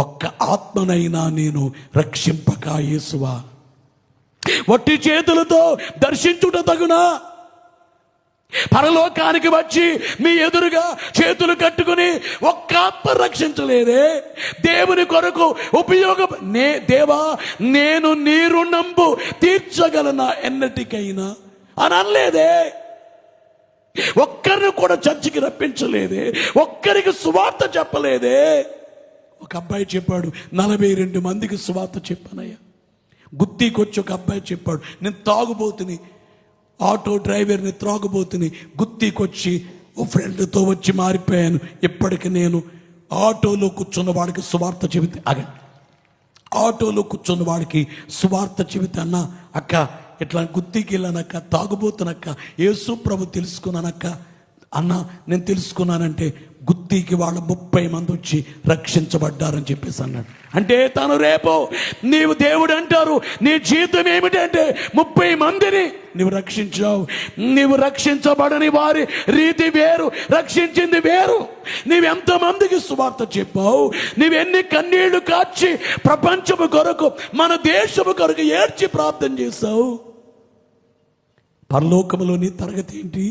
ఒక్క ఆత్మనైనా నేను రక్షింపక యేసువా. వట్టి చేతులతో దర్శించుట తగునా? పరలోకానికి వచ్చి మీ ఎదురుగా చేతులు కట్టుకుని ఒక్క ఆత్మ రక్షించలేదే. దేవుని కొరకు దేవా నేను నీ రుణంబు తీర్చగలనా ఎన్నటికైనా అని అనలేదే. ఒక్కరిని కూడా చర్చికి రప్పించలేదే. ఒక్కరికి సువార్త చెప్పలేదే. ఒక అబ్బాయి చెప్పాడు, 42 మందికి సువార్త చెప్పానయ్యా. గుత్తికొచ్చి ఒక అబ్బాయి చెప్పాడు, నేను తాగుబోతుని, ఆటో డ్రైవర్ని త్రాగుబోతుని, గుత్తికొచ్చి ఓ ఫ్రెండ్తో వచ్చి మారిపోయాను. ఇప్పటికి నేను ఆటోలో కూర్చున్న వాడికి సువార్త చెబితే ఆటోలో కూర్చున్న వాడికి సువార్త చెబితే అన్న అక్క ఇట్లా గుత్తికి వెళ్ళానక్క, తాగుబోతునక్క, యేసు ప్రభు తెలుసుకున్నానక్క. అన్న నేను తెలుసుకున్నానంటే గుత్తికి వాళ్ళ 30 మంది వచ్చి రక్షించబడ్డారని చెప్పేసి అన్నాడు. అంటే తను రేపు నీవు దేవుడు అంటారు, నీ జీవితం ఏమిటంటే 30 మందిని నువ్వు రక్షించావు. నీవు రక్షించబడని వారి రీతి వేరు, రక్షించింది వేరు. నీవెంతమందికి సువార్త చెప్పావు? నీవెన్ని కన్నీళ్లు కార్చి ప్రపంచము కొరకు, మన దేశము కొరకు ఏడ్చి ప్రార్థన చేశావు? పరలోకములో నీ తరగతి ఏంటి?